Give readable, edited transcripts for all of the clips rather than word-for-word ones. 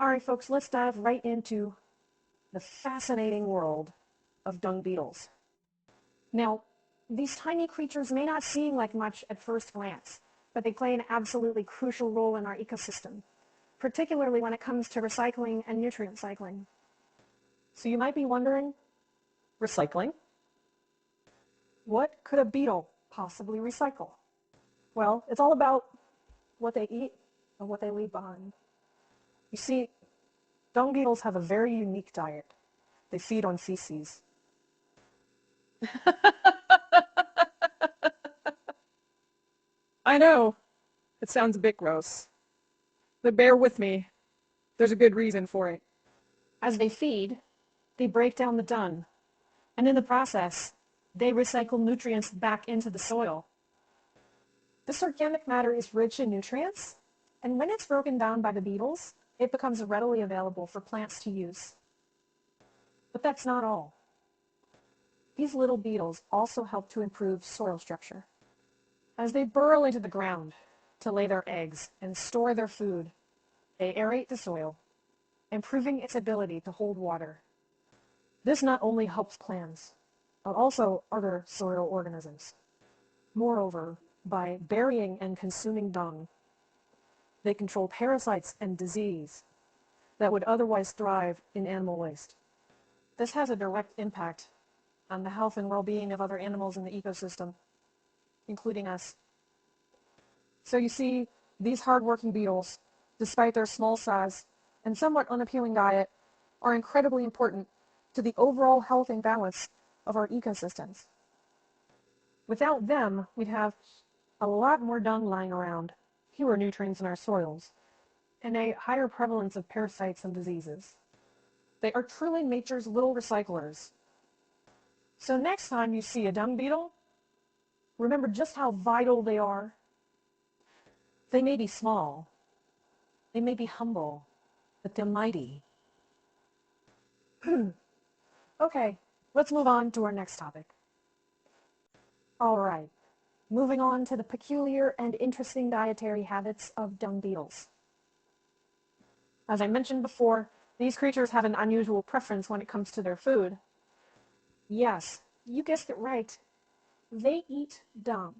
Alright folks, let's dive right into the fascinating world of dung beetles. Now, these tiny creatures may not seem like much at first glance, but they play an absolutely crucial role in our ecosystem, particularly when it comes to recycling and nutrient cycling. So you might be wondering, recycling? What could a beetle possibly recycle? Well, it's all about what they eat and what they leave behind. You see, dung beetles have a very unique diet. They feed on feces. I know, it sounds a bit gross, but bear with me. There's a good reason for it. As they feed, they break down the dung, and in the process, they recycle nutrients back into the soil. This organic matter is rich in nutrients, and when it's broken down by the beetles, it becomes readily available for plants to use. But that's not all. These little beetles also help to improve soil structure. As they burrow into the ground to lay their eggs and store their food, they aerate the soil, improving its ability to hold water. This not only helps plants, but also other soil organisms. Moreover, by burying and consuming dung, they control parasites and disease that would otherwise thrive in animal waste. This has a direct impact on the health and well-being of other animals in the ecosystem, including us. So you see, these hardworking beetles, despite their small size and somewhat unappealing diet, are incredibly important to the overall health and balance of our ecosystems. Without them, we'd have a lot more dung lying around, fewer nutrients in our soils, and a higher prevalence of parasites and diseases. They are truly nature's little recyclers. So next time you see a dung beetle, remember just how vital they are. They may be small, they may be humble, but they're mighty. Okay, let's move on to our next topic. Alright, moving on to the peculiar and interesting dietary habits of dung beetles. As I mentioned before, these creatures have an unusual preference when it comes to their food. Yes, you guessed it right. They eat dung.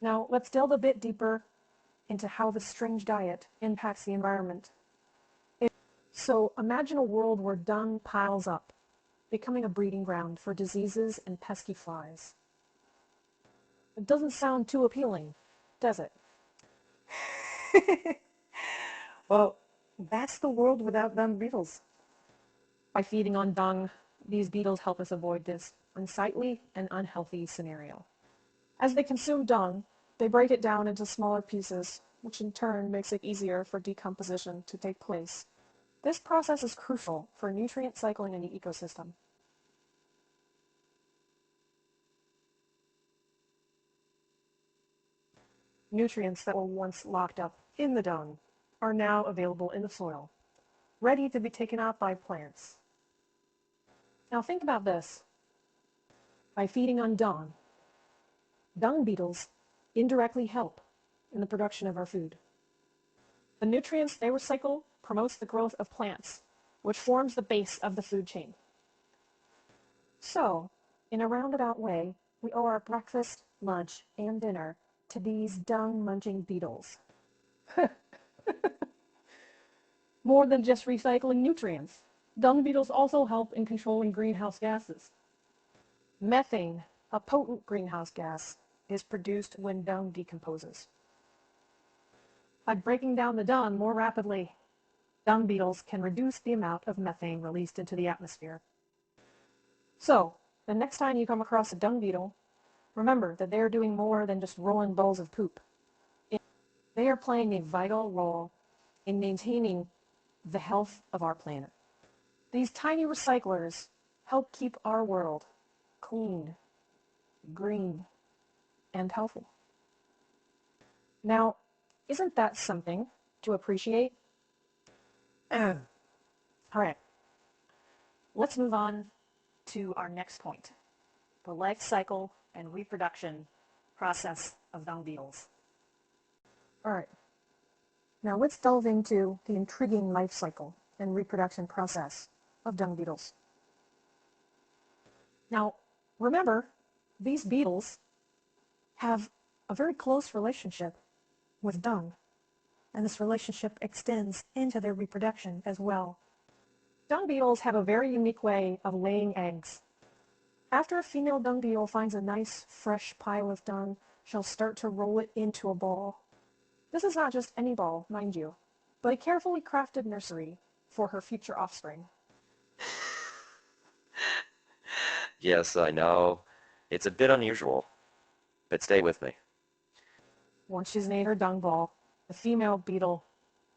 Now, let's delve a bit deeper into how this strange diet impacts the environment. So, imagine a world where dung piles up, becoming a breeding ground for diseases and pesky flies. It doesn't sound too appealing, does it? Well, that's the world without dung beetles. By feeding on dung, these beetles help us avoid this unsightly and unhealthy scenario. As they consume dung, they break it down into smaller pieces, which in turn makes it easier for decomposition to take place. This process is crucial for nutrient cycling in the ecosystem. Nutrients that were once locked up in the dung are now available in the soil, ready to be taken up by plants. Now think about this. By feeding on dung beetles indirectly help in the production of our food. The nutrients they recycle promotes the growth of plants, which forms the base of the food chain. So, in a roundabout way, we owe our breakfast, lunch, and dinner to these dung-munching beetles. More than just recycling nutrients, dung beetles also help in controlling greenhouse gases. Methane, a potent greenhouse gas, is produced when dung decomposes. By breaking down the dung more rapidly, dung beetles can reduce the amount of methane released into the atmosphere. So, the next time you come across a dung beetle, remember that they are doing more than just rolling balls of poop. They are playing a vital role in maintaining the health of our planet. These tiny recyclers help keep our world clean, green, and healthy. Now, isn't that something to appreciate? All right, let's move on to our next point, the life cycle and reproduction process of dung beetles. Alright, now let's delve into the intriguing life cycle and reproduction process of dung beetles. Now, remember, these beetles have a very close relationship with dung, and this relationship extends into their reproduction as well. Dung beetles have a very unique way of laying eggs. After a female dung beetle finds a nice, fresh pile of dung, she'll start to roll it into a ball. This is not just any ball, mind you, but a carefully crafted nursery for her future offspring. Yes, I know. It's a bit unusual, but stay with me. Once she's made her dung ball, the female beetle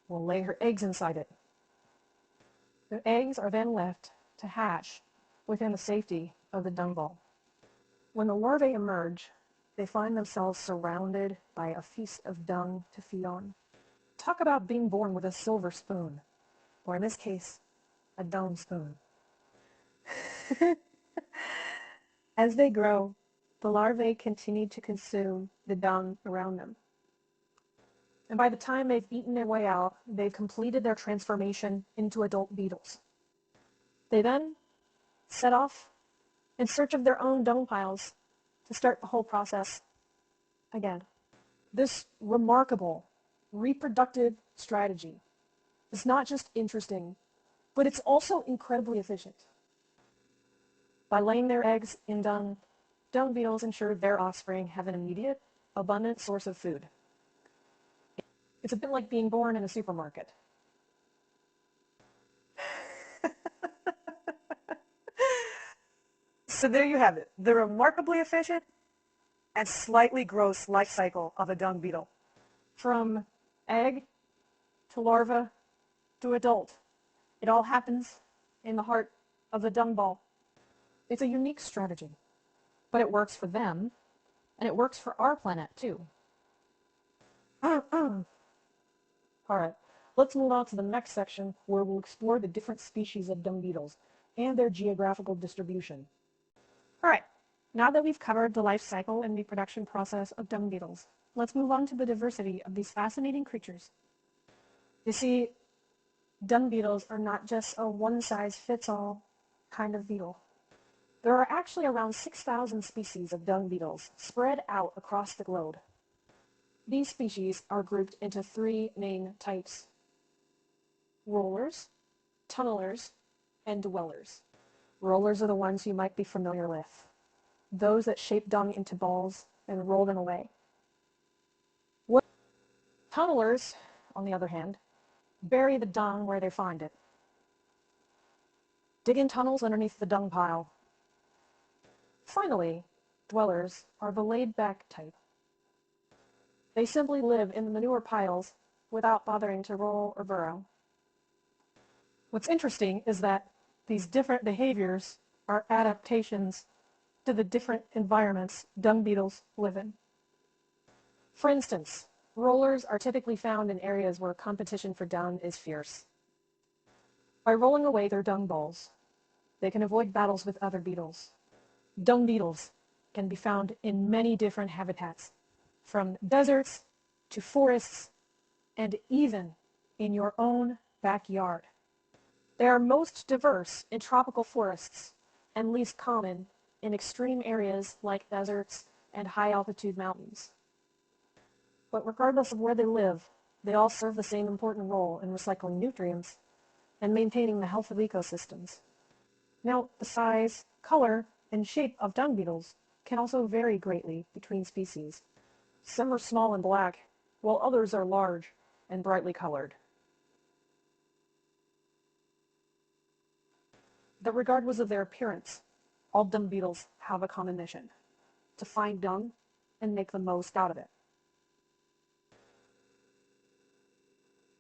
will lay her eggs inside it. The eggs are then left to hatch within the safety of the dung ball. When the larvae emerge, they find themselves surrounded by a feast of dung to feed on. Talk about being born with a silver spoon, or in this case, a dung spoon. As they grow, the larvae continue to consume the dung around them. And by the time they've eaten their way out, they've completed their transformation into adult beetles. They then set off in search of their own dung piles to start the whole process again. This remarkable reproductive strategy is not just interesting, but it's also incredibly efficient. By laying their eggs in dung, dung beetles ensure their offspring have an immediate, abundant source of food. It's a bit like being born in a supermarket. So there you have it, the remarkably efficient and slightly gross life cycle of a dung beetle. From egg to larva to adult, it all happens in the heart of the dung ball. It's a unique strategy, but it works for them, and it works for our planet too. Alright, let's move on to the next section where we'll explore the different species of dung beetles and their geographical distribution. Alright, now that we've covered the life cycle and reproduction process of dung beetles, let's move on to the diversity of these fascinating creatures. You see, dung beetles are not just a one-size-fits-all kind of beetle. There are actually around 6,000 species of dung beetles spread out across the globe. These species are grouped into three main types: rollers, tunnelers, and dwellers. Rollers are the ones you might be familiar with, those that shape dung into balls and roll them away. Tunnelers, on the other hand, bury the dung where they find it. Dig in tunnels underneath the dung pile. Finally, dwellers are the laid-back type. They simply live in the manure piles without bothering to roll or burrow. What's interesting is that these different behaviors are adaptations to the different environments dung beetles live in. For instance, rollers are typically found in areas where competition for dung is fierce. By rolling away their dung balls, they can avoid battles with other beetles. Dung beetles can be found in many different habitats, from deserts to forests, and even in your own backyard. They are most diverse in tropical forests and least common in extreme areas like deserts and high-altitude mountains. But regardless of where they live, they all serve the same important role in recycling nutrients and maintaining the health of ecosystems. Now, the size, color, and shape of dung beetles can also vary greatly between species. Some are small and black, while others are large and brightly colored. But regardless of their appearance, all dung beetles have a common mission: to find dung and make the most out of it.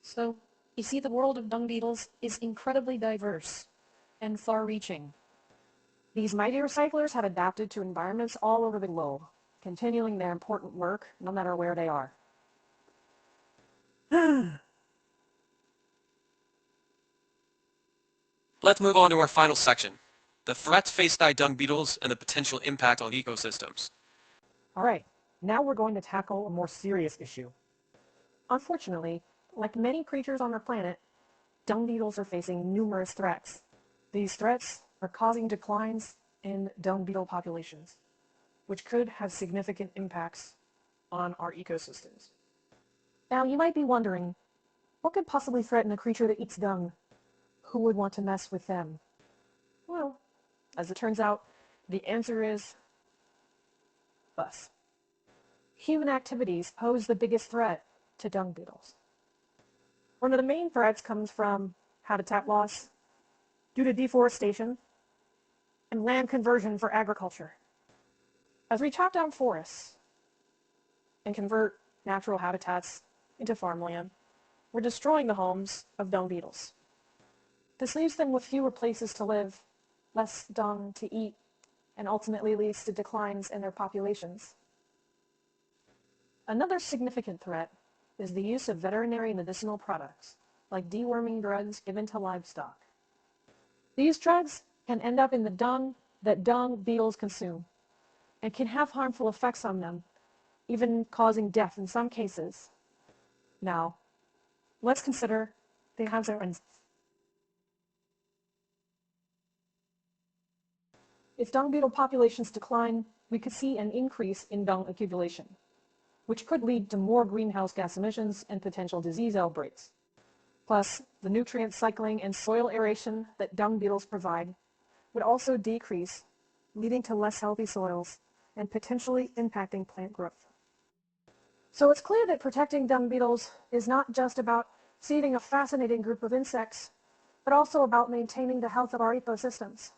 So, you see, the world of dung beetles is incredibly diverse and far-reaching. These mighty recyclers have adapted to environments all over the globe, continuing their important work no matter where they are. Let's move on to our final section, the threats faced by dung beetles and the potential impact on ecosystems. All right, now we're going to tackle a more serious issue: Unfortunately, like many creatures on our planet, dung beetles are facing numerous threats. These threats are causing declines in dung beetle populations, which could have significant impacts on our ecosystems. Now, you might be wondering, what could possibly threaten a creature that eats dung? Who would want to mess with them? Well, as it turns out, the answer is us. Human activities pose the biggest threat to dung beetles. One of the main threats comes from habitat loss due to deforestation and land conversion for agriculture. As we chop down forests and convert natural habitats into farmland, we're destroying the homes of dung beetles. This leaves them with fewer places to live, less dung to eat, and ultimately leads to declines in their populations. Another significant threat is the use of veterinary medicinal products, like deworming drugs given to livestock. These drugs can end up in the dung that dung beetles consume, and can have harmful effects on them, even causing death in some cases. Now, let's consider the consequences. If dung beetle populations decline, we could see an increase in dung accumulation, which could lead to more greenhouse gas emissions and potential disease outbreaks. Plus, the nutrient cycling and soil aeration that dung beetles provide would also decrease, leading to less healthy soils and potentially impacting plant growth. So it's clear that protecting dung beetles is not just about seeding a fascinating group of insects, but also about maintaining the health of our ecosystems.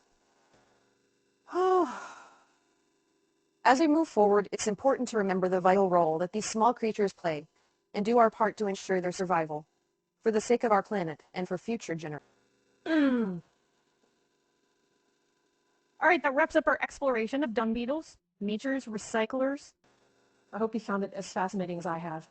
As we move forward, it's important to remember the vital role that these small creatures play and do our part to ensure their survival, for the sake of our planet and for future generations. All right, that wraps up our exploration of dung beetles, nature's recyclers. I hope you found it as fascinating as I have.